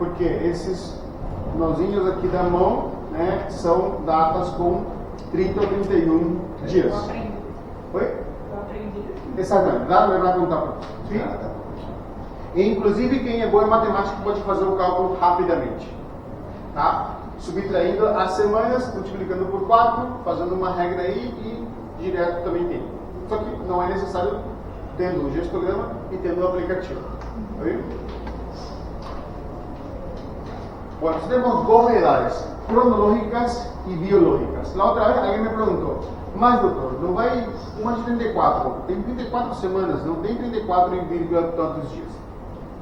Porque esses nozinhos aqui da mão, né, são datas com 30 ou 31 dias. Oi? Eu aprendi. Exatamente. Dá para perguntar para você. E, inclusive, quem é bom em matemática pode fazer o cálculo rapidamente. Tá? Subtraindo as semanas, multiplicando por 4, fazendo uma regra aí e direto também tem. Só que não é necessário tendo o gestograma e tendo o aplicativo. Tá vendo? Bueno, tenemos dos edades, cronológicas y biológicas. La otra vez alguien me preguntó, mas doutor, não vai uma de 34, tem 34 semanas, não tem 34 e vírgula tantos dias.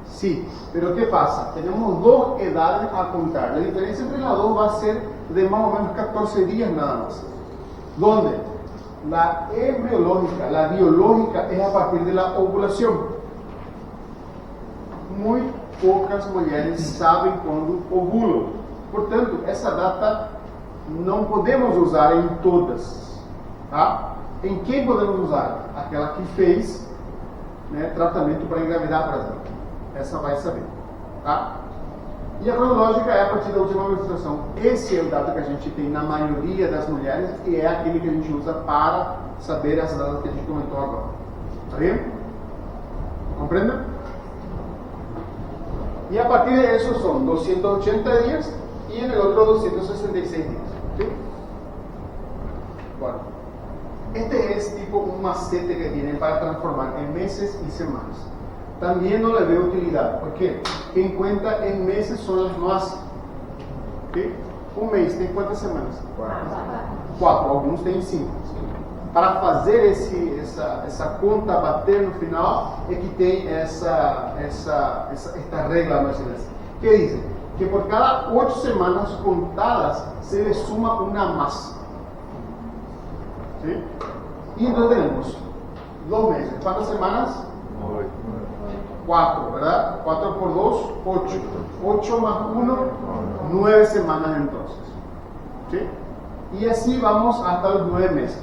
Sí, pero ¿qué pasa? Tenemos dos edades a contar. La diferencia entre las dos va a ser de más o menos 14 días nada más. ¿Dónde? La embriológica, la biológica es a partir de la ovulación. Muy poucas mulheres sabem quando ovulam. Portanto, essa data não podemos usar em todas. Tá? Em quem podemos usar? Aquela que fez, né, tratamento para engravidar, por exemplo. Essa vai saber. Tá? E a cronológica é a partir da última menstruação. Esse é o dado que a gente tem na maioria das mulheres e é aquele que a gente usa para saber essa data que a gente comentou agora. Tá vendo? Compreende? Y a partir de eso son 280 días y en el otro 266 días. ¿Sí? Bueno, este es tipo un macete que tienen para transformar en meses y semanas. También no le veo utilidad. ¿Por qué? Quien cuenta en meses son las más. ¿Sí? Un mes tem quantas semanas? 4, alguns têm 5. Para fazer essa conta bater no final é que tem esta regra mais ou menos. Que diz que por cada 8 semanas contadas se le suma uma más. ¿Sí? Y entonces tenemos 2 meses. ¿Cuántas semanas? 4, ¿verdad? 4 por 2, 8. 8 más 1, 9 semanas entonces. ¿Sí? Y así vamos hasta los 9 meses.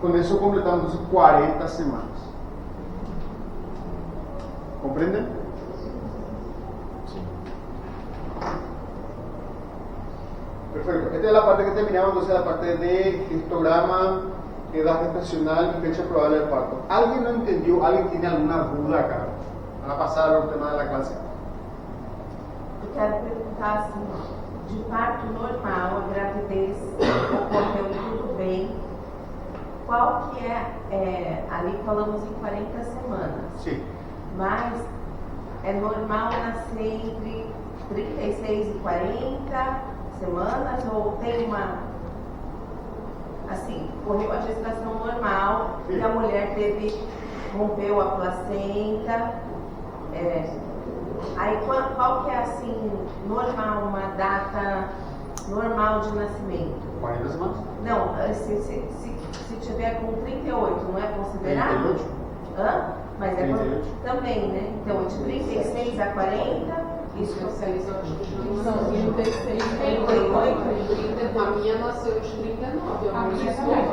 Con eso completamos 40 semanas. ¿Comprenden? Sí. Perfecto. Esta es la parte que terminamos, entonces la parte de histograma, edad gestacional y fecha probable del parto. ¿Alguien no entendió? ¿Alguien tiene alguna duda acá? Van a pasar al tema de la clase. Eu quero perguntar assim, de parto normal, a gravidez ocorreu tudo bem, qual que ali falamos em 40 semanas. Sim. Mas é normal nascer entre 36 e 40 semanas ou tem uma, assim, ocorreu a gestação normal. Sim. E a mulher rompeu a placenta, aí qual que é assim, normal, uma data normal de nascimento? 40 semanas? Não, se tiver com 38, não é considerado? 38? Hã? Mas 38. Também, né? Então, de 36 a 40, isso socializou de 36 a 38. A minha nasceu de 39. A minha também.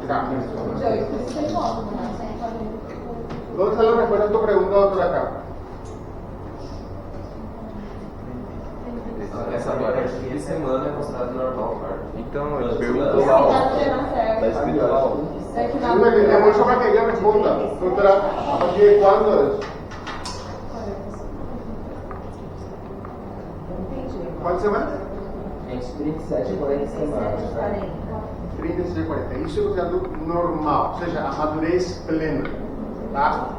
Já 38. ¿Dónde está la respuesta a tu pregunta, doctora acá? Essa agora de semana é considerada normal, cara. Então, ele perguntou lá, tá escrito lá. É muito só para que ella responda. Doctora, ¿a partir de cuándo es? ¿Cuántas semanas? Entre 37 e 40 semanas. 37 e 40. Isso é considerado normal, ou seja, a madurez plena. Tá?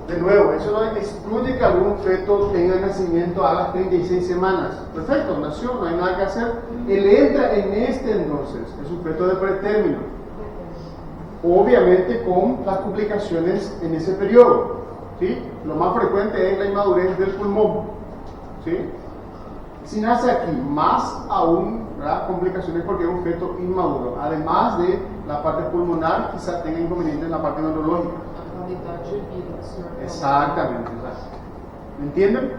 De nuevo, eso no excluye que algún feto tenga nacimiento a las 36 semanas. Perfecto, nació, no hay nada que hacer. Él entra en este entonces, es un feto de pretérmino. Obviamente con las complicaciones en ese periodo. ¿Sí? Lo más frecuente es la inmadurez del pulmón. ¿Sí? Si nace aquí, más aún, ¿verdad? Complicaciones porque es un feto inmaduro. Además de la parte pulmonar, quizás tenga inconvenientes en la parte neurológica. Exactamente, exacto. ¿Me entienden?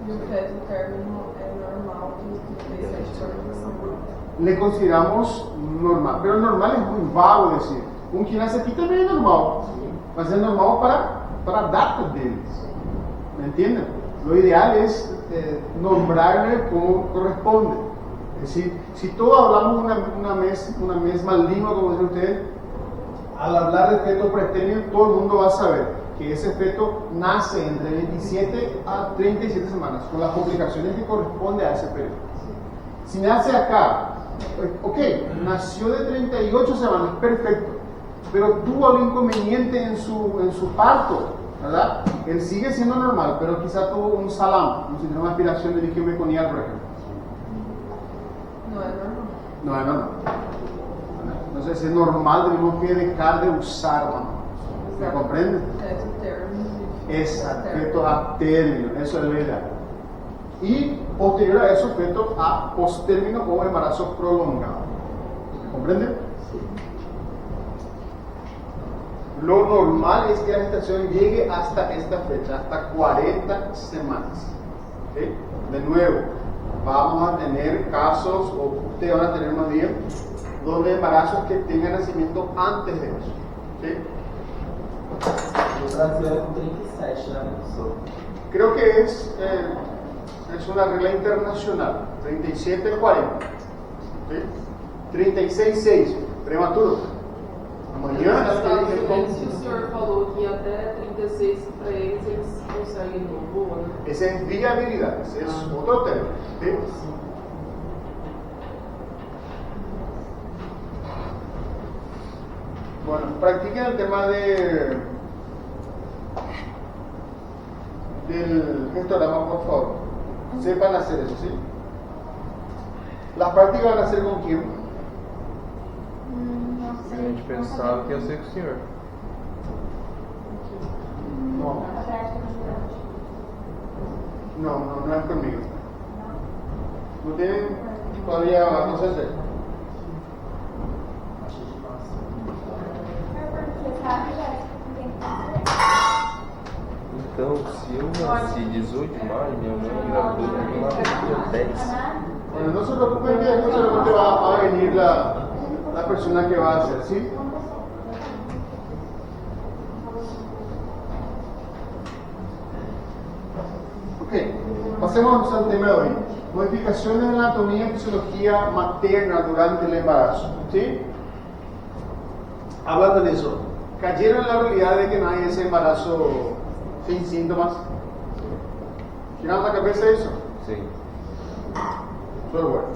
E o feto término é normal de 37 horas. Le consideramos normal, pero normal es muy vago decir. Un que nace aquí también es normal, mas é normal para a data deles. ¿me entienden? Lo ideal es nombrarle como corresponde. Es decir, si todos hablamos una misma lengua, como dice usted, al hablar de feto pretérmino, todo el mundo va a saber que ese feto nace entre 27 a 37 semanas, con las complicaciones que corresponde a ese periodo. Si nace acá, ok, nació de 38 semanas, perfecto, pero tuvo algún inconveniente en su parto, ¿verdad? Él sigue siendo normal, pero quizá tuvo un salam, un síndrome de aspiración de líquido meconial, por ejemplo. No es normal. No es normal. Entonces es normal, debemos que dejar de usar la mano. ¿Me comprende? Es un término. Es feto a término, eso es lo ideal. Y posterior a eso, feto a postérmino o embarazo prolongado. ¿Me comprende? Lo normal es que la gestación llegue hasta esta fecha, hasta 40 semanas. ¿Okay? De nuevo, vamos a tener casos, o ustedes van a tener más días, donde embarazos que tengan nacimiento antes de eso. ¿Okay? No Brasil é com 37, né, professor? Creo que es una regla internacional, 37-40. ¿Sí? 36-6, prematuro. Amanhã, Nos Estados Unidos, se o senhor falou que até 36 para eles conseguem novo, né? esa es viabilidad, ese es otro tema. ¿Sí? Bueno, practiquen el tema del gestograma, por favor. Sepan hacer eso, ¿sí? Las prácticas van a ser con quién? A gente pensava que ia ser com o senhor. No, no es conmigo. No tienen todavía, no sé hacer. Então, se eu nasci 18 de maio, minha mãe engravidou de mim lá no dia 10. Bueno, no se preocupen que después solamente va a venir la persona que va a hacer, ¿sí? Ok, pasemos al tema de hoy. Modificaciones en la anatomía y fisiología materna durante el embarazo, ¿sí? Hablando de eso, ¿cayeron en la realidad de que no hay ese embarazo sin síntomas? ¿Tiraron la cabeza eso? Sim. Pero bueno,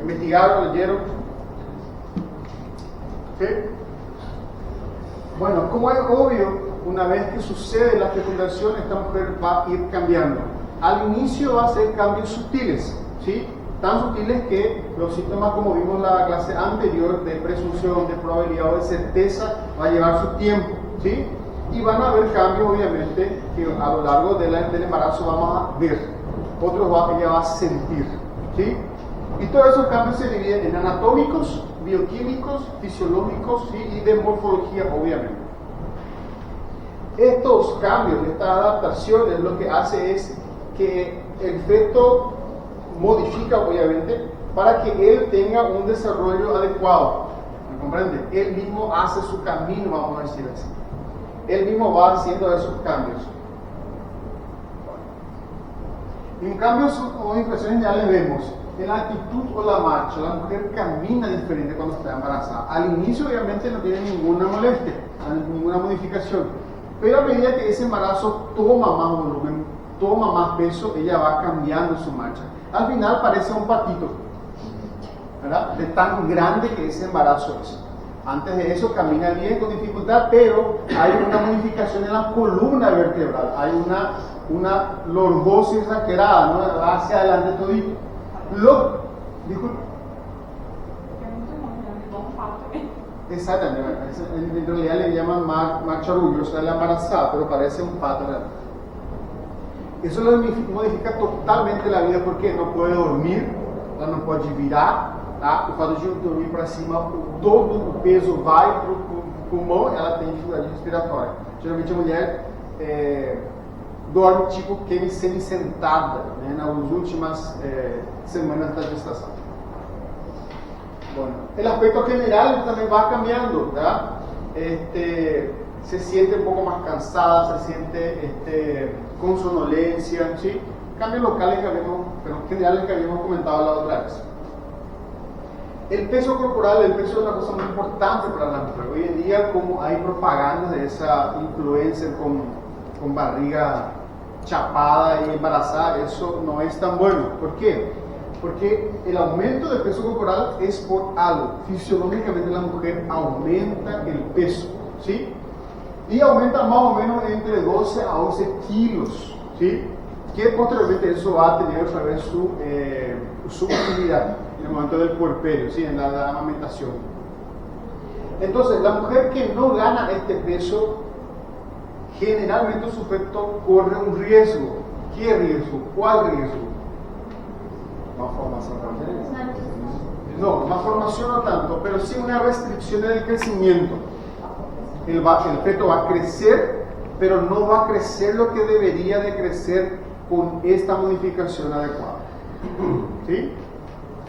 investigaron, leyeron. ¿Sí? Bueno, como es obvio, una vez que sucede la fecundación, esta mujer va a ir cambiando. Al inicio va a ser cambios sutiles, ¿sí? Tan sutiles que los síntomas, como vimos en la clase anterior, de presunción, de probabilidad o de certeza, va a llevar su tiempo, ¿sí? Y van a haber cambios, obviamente, que a lo largo del embarazo vamos a ver. Otros ella va a sentir, ¿sí? Y todos esos cambios se dividen en anatómicos, bioquímicos, fisiológicos, ¿sí? Y de morfología, obviamente. Estos cambios, estas adaptaciones, lo que hace es que el feto modifica, obviamente, para que él tenga un desarrollo adecuado. ¿Me comprende? Él mismo hace su camino, vamos a decir así. Él mismo va haciendo esos cambios. En cambios o impresiones ya le vemos en la actitud o la marcha. La mujer camina diferente cuando está embarazada. Al inicio, obviamente, no tiene ninguna molestia, ninguna modificación. Pero a medida que ese embarazo toma más volumen, toma más peso, ella va cambiando su marcha. Al final parece un patito, ¿verdad? De tan grande que ese embarazo es. Antes de eso camina bien con dificultad, pero hay una modificación en la columna vertebral. Hay una lordosis exagerada, ¿no? Va hacia adelante todito. Disculpe. Exactamente, en realidad le llaman marcha orgullosa de la embarazada, pero parece un pato. Eso lo modifica totalmente la vida porque no puede dormir, ela não pode virar, tá? O fato de dormir para cima, todo o peso vai para o pulmão, ela tem dificuldade respiratória. Geralmente a mulher dorme tipo semi-sentada, né, nas últimas semanas da gestação. Bueno, el aspecto general también va cambiando, ¿verdad? se siente un poco más cansada, se siente con somnolencia, ¿sí? Cambios locales pero generales que habíamos comentado la otra vez. El peso corporal, el peso es una cosa muy importante para la mujer. Hoy en día, como hay propaganda de esa influencer con barriga chapada y embarazada, eso no es tan bueno. ¿Por qué? Porque el aumento de peso corporal es por algo. Fisiológicamente la mujer aumenta el peso, ¿sí? Y aumenta más o menos entre 12 a 11 kilos, ¿sí? Que posteriormente eso va a tener otra vez su utilidad en el momento del puerperio, ¿sí? En la amamentación. Entonces, la mujer que no gana este peso, generalmente su feto corre un riesgo. ¿Qué riesgo? ¿Cuál riesgo? Uma formação congênita? No, más formación no tanto, pero sí una restricción en el crecimiento. El feto va a crecer, pero no va a crecer lo que debería de crecer con esta modificación adecuada. ¿Sí?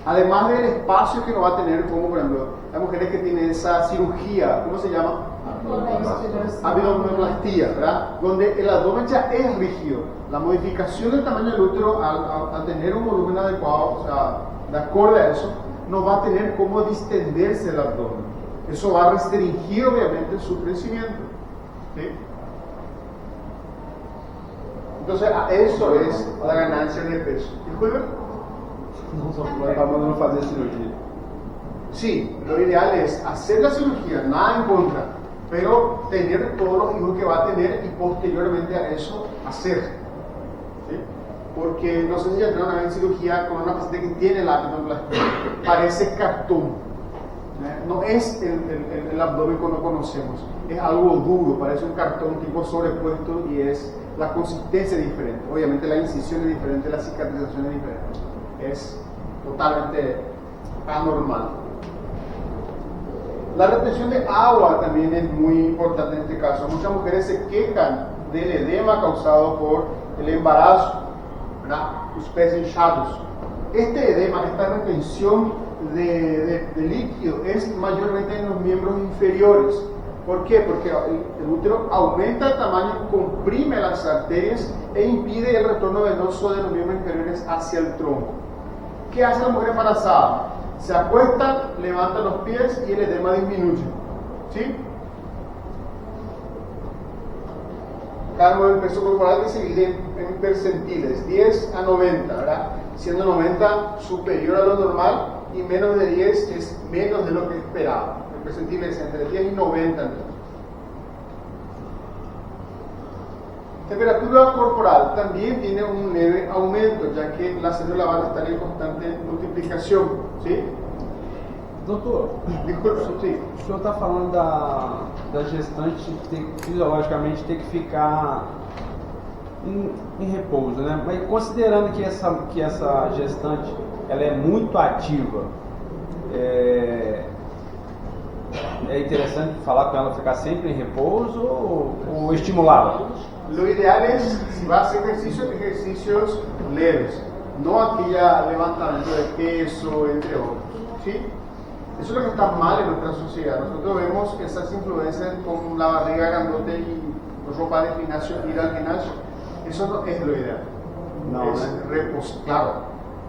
Además del espacio que no va a tener, como por ejemplo, las mujeres que tienen esa cirugía, ¿cómo se llama? Abdominoplastia, ¿verdad? Donde el abdomen ya es rígido. La modificación del tamaño del útero, al tener un volumen adecuado, o sea, de acorde a eso, no va a tener cómo distenderse el abdomen. Eso va a restringir, obviamente, su crecimiento. ¿Sí? Entonces, eso es la ganancia de peso. Disculpe. Não só para não fazer cirurgia. Sí, lo ideal es hacer la cirugía, nada en contra, pero tener todos los hijos que va a tener y posteriormente a eso hacer. ¿Sí? Porque no sé si ya entraron a ver en cirugía con una paciente que tiene la abdominoplastia, parece cartón. No es el abdomen que no conocemos, es algo duro, parece un cartón tipo sobrepuesto y la consistencia es diferente. Obviamente la incisión es diferente, la cicatrización es diferente. Es totalmente anormal. La retención de agua también es muy importante en este caso. Muchas mujeres se quejan del edema causado por el embarazo, ¿verdad? Los peces hinchados. Este edema, esta retención de líquido es mayormente en los miembros inferiores. ¿Por qué? Porque el útero aumenta el tamaño, comprime las arterias e impide el retorno venoso de los miembros inferiores hacia el tronco. ¿Qué hace la mujer embarazada? Se acuesta, levanta los pies y el edema disminuye. ¿Sí? Cálculo del peso corporal que se divide en percentiles, 10 a 90, ¿verdad? Siendo 90 superior a lo normal y menos de 10 es menos de lo que esperaba. El percentil es entre 10 y 90. Entonces. Temperatura corporal también tiene un leve aumento, ya que las células van a estar en constante multiplicação, ¿sí? Doutor, Disculpe, sim. o senhor está falando da gestante fisiologicamente ter que ficar em repouso, né? Mas considerando que essa gestante ela é muito ativa, é interessante falar com ela ficar sempre em repouso ou estimulá-la? Lo ideal es, si va a hacer ejercicios leves, no aquella levantamiento de peso, entre otros, ¿sí? Eso es lo que está mal en nuestra sociedad. Nosotros vemos esas influencias con la barriga grandote y ropa de gimnasio, ir al gimnasio. Eso no es lo ideal. No, es reposar. Claro,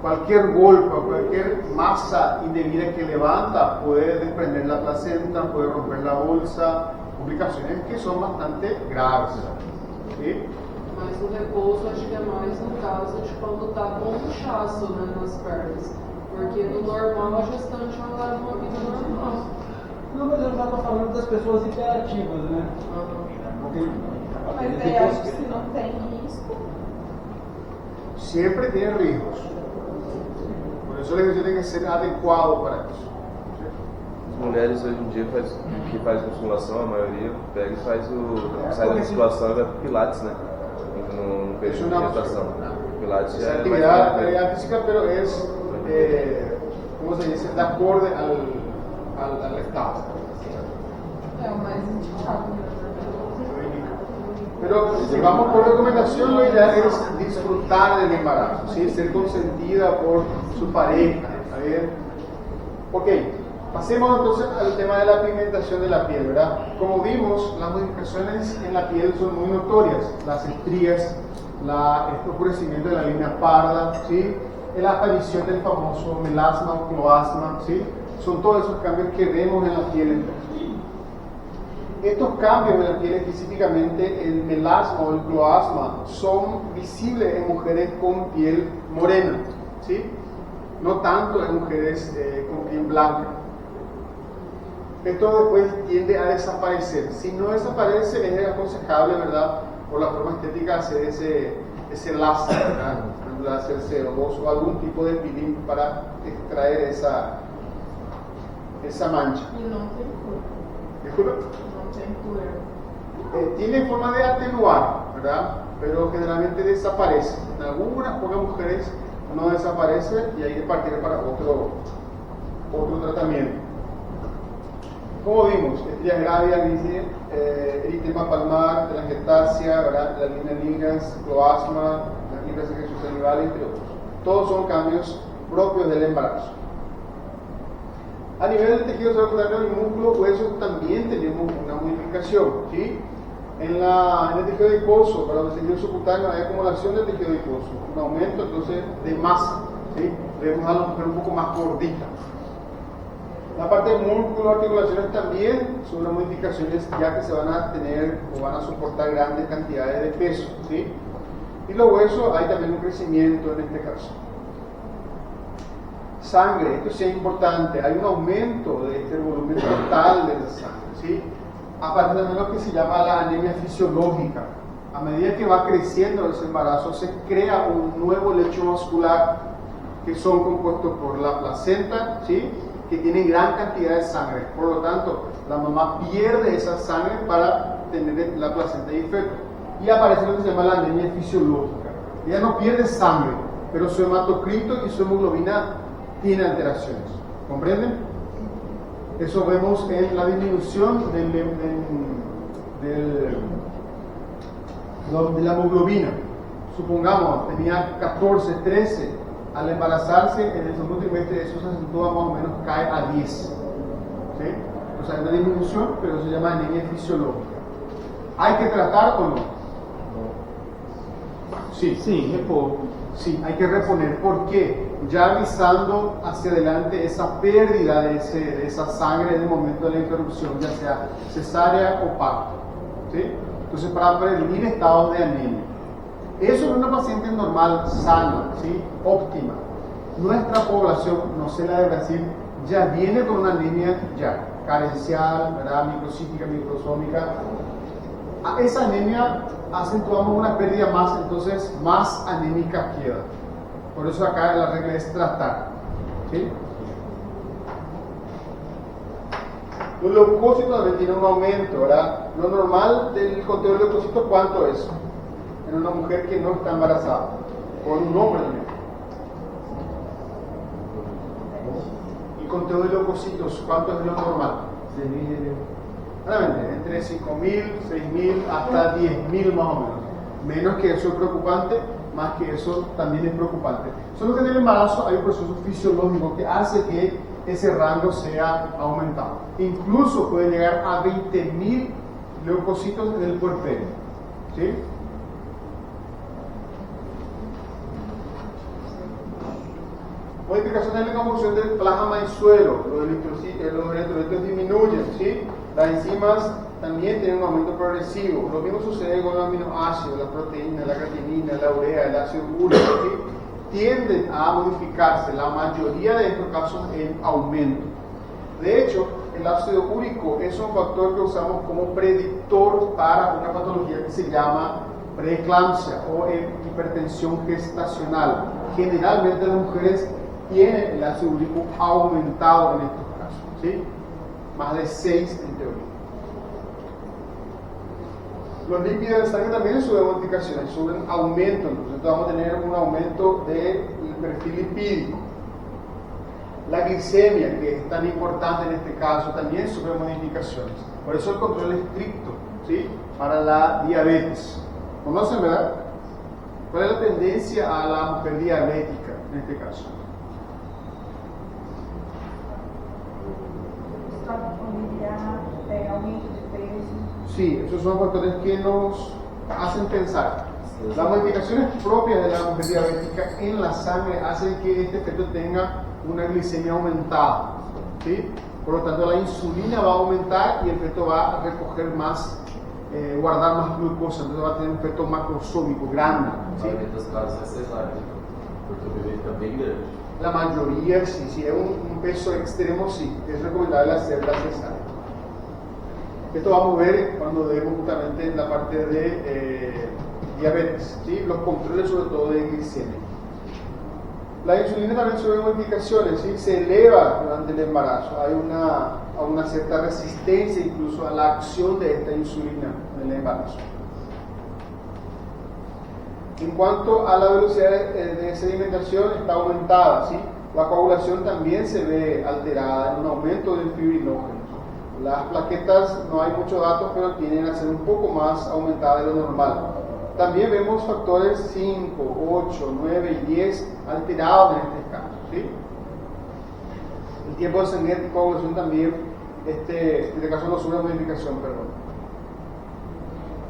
cualquier golpe, cualquier masa indebida que levanta puede desprender la placenta, puede romper la bolsa, complicaciones que son bastante graves. ¿Sí? Mas o repouso acho que é mais no caso de quando está com inchaço, né, nas pernas. Porque no normal a gestante ela leva uma vida normal. Não, mas eu já estou falando das pessoas hiperativas, né? Porque Mas aí acho que se não tem risco. Siempre tiene riesgos. Por eso el ejercicio tiene que ser adecuado para eso. As mulheres hoje em dia que faz musculação, a maioria pega e sai da musculação e vai pro Pilates, né? No período de gestação. Pilates Esa é actividad física, pero es, ¿cómo se dice?, de acorde al estado. É o mais indicado. Pero si vamos por recomendación, lo ideal es disfrutar del embarazo, ¿sí? Ser consentida por su pareja, ¿está bien? Ok, Pasemos entonces al tema de la pigmentación de la piel, ¿verdad? Como vimos, las modificaciones en la piel son muy notorias. Las estrías, el oscurecimiento de la línea parda, ¿sí? La aparición del famoso melasma o cloasma, ¿sí? Son todos esos cambios que vemos en la piel. Estos cambios en la piel, específicamente el melasma o el cloasma, son visibles en mujeres con piel morena, ¿sí? No tanto en mujeres con piel blanca. Esto después tiende a desaparecer. Si no desaparece, es aconsejable, ¿verdad?, por la forma estética, hacer ese láser, ¿verdad?, láser CO2 o algún tipo de peeling para extraer esa mancha. Y no tem cura. ¿Disculpa? Não tem cura. Tiene forma de atenuar, ¿verdad?, pero generalmente desaparece. En algunas pocas mujeres no desaparece y hay que partir para otro tratamiento. Como vimos, estrías gravias, dice, eritema palmar, telangiectasia, ¿verdad?, la línea Nigras, cloasma, la línea sexual, entre otros. Todos son cambios propios del embarazo. A nivel del tejido celular del músculo, huesos, también tenemos una modificación, ¿sí? En el tejido adiposo, para el tejido subcutáneo, hay acumulación del tejido adiposo, un aumento entonces de masa, ¿sí? Vemos a la mujer un poco más gordita. La parte de músculo, articulaciones también son unas modificaciones, ya que se van a tener o van a soportar grandes cantidades de peso, ¿sí? Y los huesos, hay también un crecimiento en este caso. Sangre, esto sí es importante, hay un aumento de este volumen total de la sangre, ¿sí? Aparte de lo que se llama la anemia fisiológica. A medida que va creciendo ese embarazo, se crea un nuevo lecho vascular que son compuestos por la placenta, ¿sí?, que tiene gran cantidad de sangre. Por lo tanto, la mamá pierde esa sangre para tener la placenta y feto. Y aparece lo que se llama la anemia fisiológica. Ella no pierde sangre, pero su hematocrito y su hemoglobina tienen alteraciones. ¿Comprenden? Eso vemos en la disminución de la hemoglobina. Supongamos, tenía 14, 13. Al embarazarse, en el segundo trimestre, eso se acentúa, más o menos cae a 10. ¿Sí? O sea, hay una disminución, pero se llama anemia fisiológica. ¿Hay que tratar o no? Sí, repone. Sí, hay que reponer. ¿Por qué? Ya avisando hacia adelante esa pérdida de esa sangre en el momento de la interrupción, ya sea cesárea o parto. ¿Sí? Entonces, para prevenir estados de anemia. Eso es una paciente normal, sana, ¿sí?, óptima. Nuestra población, no sé la de Brasil, ya viene con una anemia carencial, ¿verdad?, microcítica, microsómica. A esa anemia acentuamos una pérdida más, entonces más anémica queda. Por eso acá la regla es tratar, ¿sí? Los leucocitos también tienen un aumento, ¿verdad? Lo normal del conteo de leucocitos, ¿cuánto es? En una mujer que no está embarazada, o en un hombre también. Y conteo de leucocitos, ¿cuánto es lo normal? 6.000. Entre 5.000, 6.000 hasta 10.000 más o menos. Menos que eso es preocupante, más que eso también es preocupante. Solo que en el embarazo hay un proceso fisiológico que hace que ese rango sea aumentado. Incluso puede llegar a 20.000 leucocitos en el puerperio, ¿sí? Modificación en la composición del plasma y suelo, los electrolitos disminuyen, ¿sí? Las enzimas también tienen un aumento progresivo. Lo mismo sucede con los aminoácidos, la proteína, la creatinina, la urea, el ácido úrico, ¿sí? Tienden a modificarse, la mayoría de estos casos en aumento. De hecho, el ácido úrico es un factor que usamos como predictor para una patología que se llama preeclampsia o hipertensión gestacional. Generalmente las mujeres tienen el ácido úrico aumentado en estos casos, ¿sí? Más de 6 en teoría. Los lípidos de sangre también suben modificaciones, suben aumento, entonces vamos a tener un aumento del perfil lipídico. La glicemia, que es tan importante en este caso, también sube modificaciones. Por eso el control estricto, ¿sí?, para la diabetes. ¿Conocen, verdad? ¿Cuál es la tendencia a la mujer diabética en este caso? aumento de peso. Sí, esos son factores que nos hacen pensar. Las modificaciones propias de la mujer diabética en la sangre hacen que este feto tenga una glicemia aumentada, ¿sí? Por lo tanto, la insulina va a aumentar y el feto va a recoger más, guardar más glucosa, entonces va a tener un feto macrosómico grande, ¿sí? Dos casos é cesárea, porque o bebê fica bem grande. La mayoría sí, si es un peso extremo, sí, es recomendable hacer la cesárea. Esto vamos a ver cuando vemos justamente la parte de diabetes, ¿sí? Los controles sobre todo de glicemia. La insulina también sufre modificaciones, ¿sí? Se eleva durante el embarazo, hay una cierta resistencia incluso a la acción de esta insulina en el embarazo. En cuanto a la velocidad de sedimentación, está aumentada, ¿sí? La coagulación también se ve alterada en un aumento del fibrinógeno. Las plaquetas, no hay muchos datos, pero tienden a ser un poco más aumentadas de lo normal. También vemos factores 5, 8, 9 y 10 alterados en este caso, ¿sí? El tiempo de sangrado y coagulación también, en este caso no sufre modificación, perdón.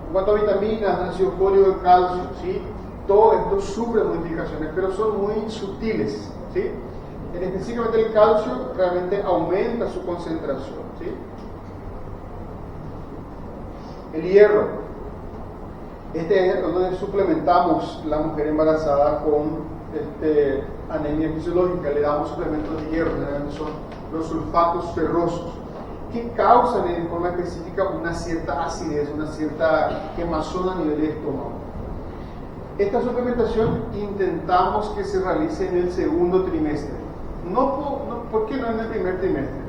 En cuanto a vitaminas, ácido fólico, calcio, ¿sí? Todo esto sufre modificaciones, pero son muy sutiles, ¿sí? Específicamente el calcio realmente aumenta su concentración, ¿sí? El hierro, este es donde suplementamos la mujer embarazada con anemia fisiológica, le damos suplementos de hierro, generalmente son los sulfatos ferrosos, que causan en forma específica una cierta acidez, una cierta quemazón a nivel de estómago. Esta suplementación intentamos que se realice en el segundo trimestre. ¿Por qué no en el primer trimestre?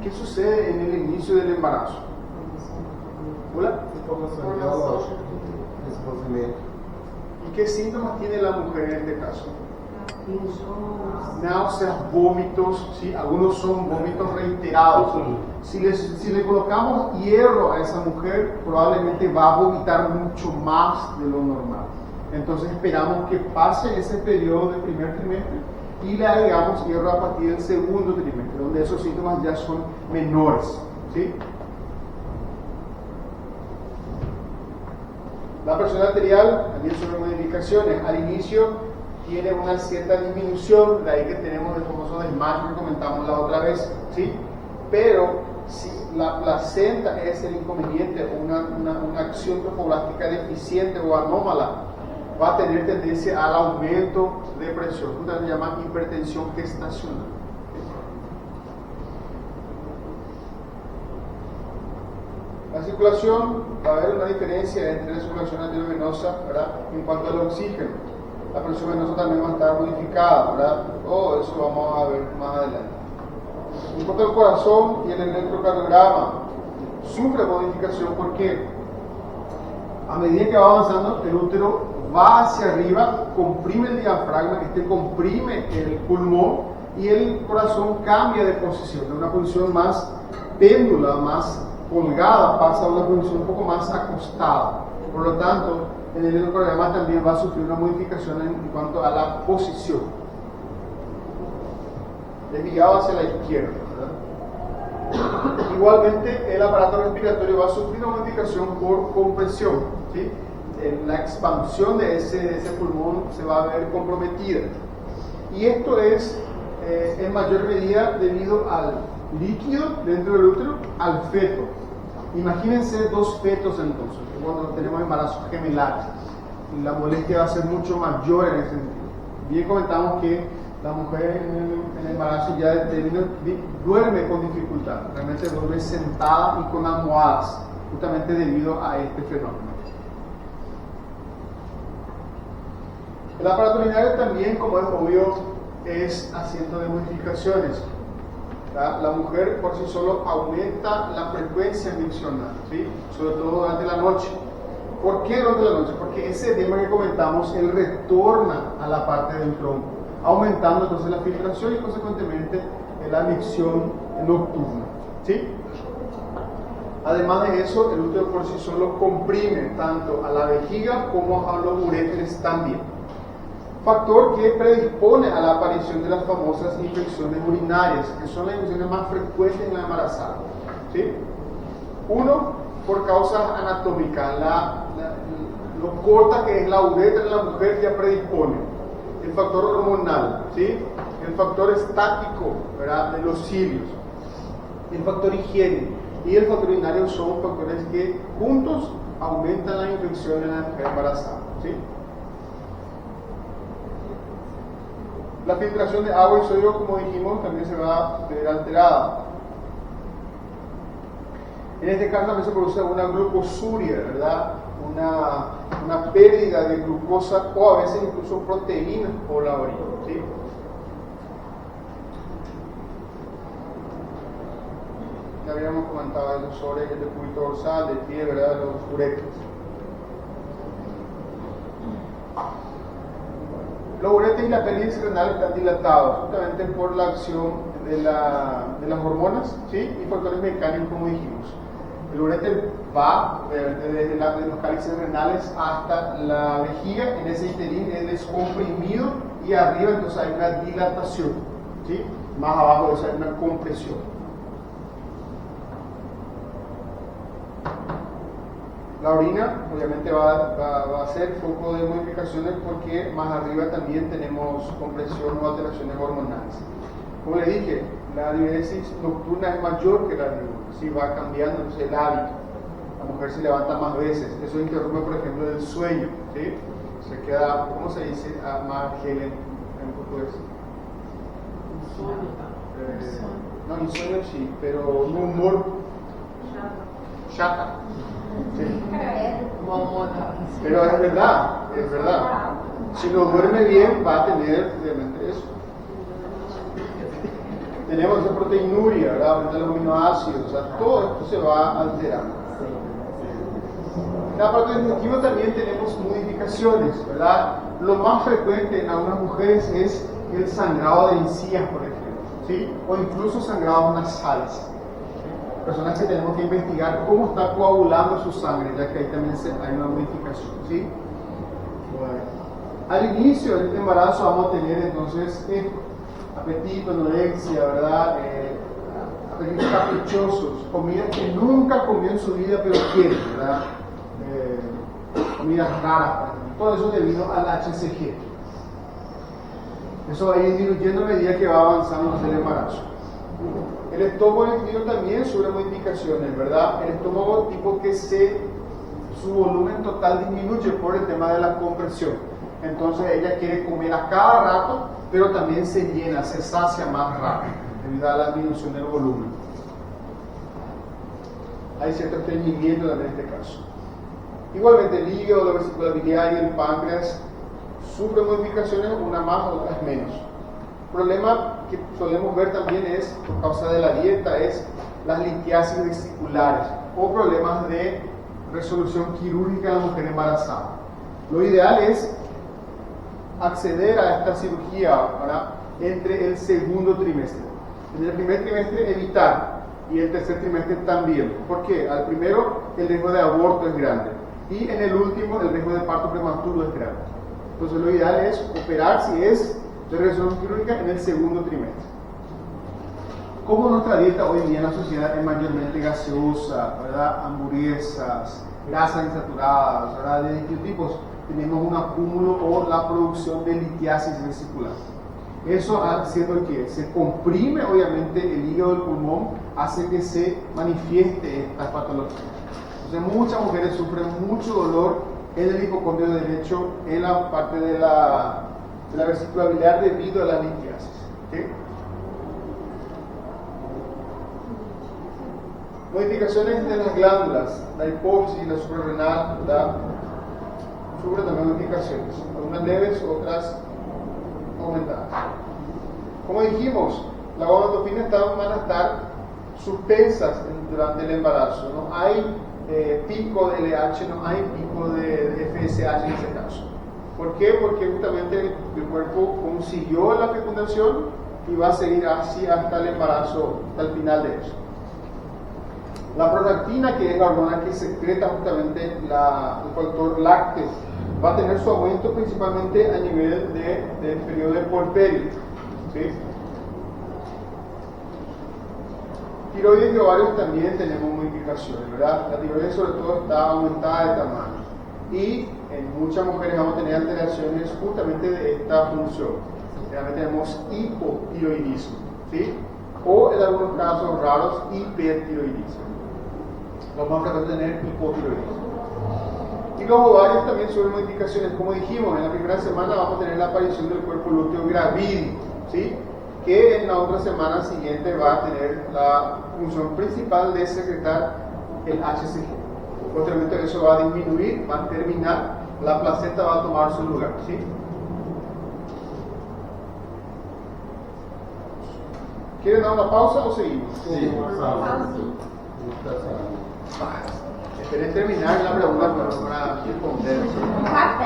¿Qué sucede en el inicio del embarazo? ¿Hola? ¿Y qué síntomas tiene la mujer en este caso? Náuseas, vómitos, ¿sí? Algunos son vómitos reiterados. Si le colocamos hierro a esa mujer, probablemente va a vomitar mucho más de lo normal. Entonces esperamos que pase ese periodo del primer trimestre y le agregamos hierro a partir del segundo trimestre, donde esos síntomas ya son menores, ¿sí? La presión arterial también sufre modificaciones. Al inicio tiene una cierta disminución, de ahí que tenemos el famoso desmayo que comentamos la otra vez, ¿sí? Pero si la placenta es el inconveniente, una acción trofoblástica deficiente o anómala, va a tener tendencia al aumento de presión, que se llama hipertensión gestacional. La circulación, va a haber una diferencia entre la circulación arteriovenosa, ¿verdad?, en cuanto al oxígeno. La presión venosa también va a estar modificada, ¿verdad? Todo eso vamos a ver más adelante. En cuanto al corazón y el electrocardiograma, sufre modificación porque a medida que va avanzando, el útero va hacia arriba, comprime el diafragma, comprime el pulmón y el corazón cambia de posición, de una posición más péndula, más colgada, pasa a una posición un poco más acostada. Por lo tanto, en el electrocardiograma también va a sufrir una modificación en cuanto a la posición, desviado hacia la izquierda, ¿verdad? Igualmente, el aparato respiratorio va a sufrir una modificación por compresión, ¿sí? La expansión de ese pulmón se va a ver comprometida. Y esto es en mayor medida debido al líquido dentro del útero, al feto. Imagínense dos fetos entonces, cuando tenemos embarazos gemelares. La molestia va a ser mucho mayor en ese sentido. Bien comentamos que la mujer en el embarazo ya duerme con dificultad, realmente duerme sentada y con almohadas, justamente debido a este fenómeno. El aparato urinario también, como es obvio, es asiento de modificaciones. La mujer por sí solo aumenta la frecuencia miccional, ¿sí? Sobre todo durante la noche. ¿Por qué durante la noche? Porque ese edema que comentamos, él retorna a la parte del tronco, aumentando entonces la filtración y consecuentemente la micción nocturna, ¿sí? Además de eso, el útero por sí solo comprime tanto a la vejiga como a los uréteres también. Factor que predispone a la aparición de las famosas infecciones urinarias, que son las infecciones más frecuentes en la embarazada. ¿Sí? Uno, por causas anatómicas, lo corta que es la uretra de la mujer ya predispone. El factor hormonal, ¿sí? El factor estático, ¿verdad?, de los cilios, el factor higiene y el factor urinario son factores que juntos aumentan la infección en la mujer embarazada. ¿Sí? La filtración de agua y sodio, como dijimos, también se va a ver alterada. En este caso también se produce una glucosuria, ¿verdad? Una pérdida de glucosa o a veces incluso proteínas por la orina. ¿Sí? Ya habíamos comentado eso sobre el decúbito dorsal, del pie, ¿verdad?, de los uréteres. Los uréteres y la pelvis renal están dilatados justamente por la acción de las hormonas, ¿sí?, y factores mecánicos, como dijimos. El uréter va desde los cálices renales hasta la vejiga. En ese interín él es comprimido y arriba entonces hay una dilatación, ¿sí? Más abajo de eso hay una compresión. La orina obviamente va a ser foco de modificaciones porque más arriba también tenemos compresión o alteraciones hormonales. Como le dije, la diuresis nocturna es mayor que la diurna, ¿sí? Va cambiando entonces el hábito. La mujer se levanta más veces, eso interrumpe por ejemplo el sueño, ¿sí? Se queda, ¿cómo se dice? Margelen en portugués. No, insomnio sí, pero un humor chata. Sí. Pero es verdad. Si no duerme bien, va a tener obviamente eso. Tenemos esa proteinuria, ¿verdad? Aumenta los aminoácidos, o sea, todo esto se va alterando. En la parte digestiva también tenemos modificaciones, ¿verdad? Lo más frecuente en algunas mujeres es el sangrado de encías, por ejemplo, ¿sí? O incluso sangrados nasales. Personas que tenemos que investigar cómo está coagulando su sangre, ya que ahí también hay una modificación, ¿sí? Bueno. Al inicio del embarazo vamos a tener entonces apetito, anorexia, ¿verdad? Apetitos caprichosos, comidas que nunca comió en su vida pero quiere, ¿verdad? Comidas raras, todo eso debido al HCG. Eso va a ir disminuyendo a medida que va avanzando el embarazo. El estómago intestino también sufre modificaciones, ¿verdad? El estómago tipo que su volumen total disminuye por el tema de la compresión. Entonces ella quiere comer a cada rato, pero también se llena, se sacia más rápido, debido a la disminución del volumen. Hay cierto estreñimiento también en este caso. Igualmente el hígado, la vesícula biliar y el páncreas sufren modificaciones, una más o otras menos. El problema que solemos ver también es, por causa de la dieta, es las litiasis vesiculares o problemas de resolución quirúrgica en la mujer embarazada. Lo ideal es acceder a esta cirugía, ¿verdad?, entre el segundo trimestre. En el primer trimestre evitar y el tercer trimestre también. ¿Por qué? Al primero el riesgo de aborto es grande y en el último el riesgo de parto prematuro es grande. Entonces lo ideal es operar si es de resolución quirúrgica en el segundo trimestre. Como nuestra dieta hoy en día en la sociedad es mayormente gaseosa, ¿verdad?, hamburguesas, grasas insaturadas, ¿verdad?, de distintos tipos, tenemos un acúmulo o la producción de litiasis vesicular. Eso haciendo que se comprime obviamente el hígado del pulmón, hace que se manifieste esta patología. Entonces muchas mujeres sufren mucho dolor en el hipocondrio derecho, en la parte de la vesícula biliar debido a la litiasis. ¿Okay? Modificaciones de las glándulas, la hipófisis, la suprarrenal, sufren también modificaciones, algunas leves, otras aumentadas. Como dijimos, las gonadotrofinas van a estar suspensas durante el embarazo, no hay pico de LH, no hay pico de FSH en ese caso. ¿Por qué? Porque justamente el cuerpo consiguió la fecundación y va a seguir así hasta el embarazo, hasta el final de eso. La prolactina, que es la hormona que secreta justamente el factor lácteo, va a tener su aumento principalmente a nivel del periodo de porperio. ¿Sí? Tiroides y ovarios también tenemos modificaciones, ¿verdad? La tiroides sobre todo está aumentada de tamaño y en muchas mujeres vamos a tener alteraciones justamente de esta función. Realmente tenemos hipotiroidismo, ¿sí? O en algunos casos raros hipertiroidismo. Lo más frecuente es tener hipotiroidismo. Y los ovarios también sufren modificaciones, como dijimos, en la primera semana vamos a tener la aparición del cuerpo lúteo gravídico, ¿sí? Que en la otra semana siguiente va a tener la función principal de secretar el HCG. Posteriormente eso va a disminuir, va a terminar, la placenta va a tomar su lugar, ¿sí? ¿Quieren dar una pausa o seguimos? Sí, Esperé terminar la pregunta para responder. Na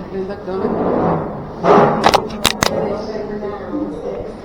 frente da câmera.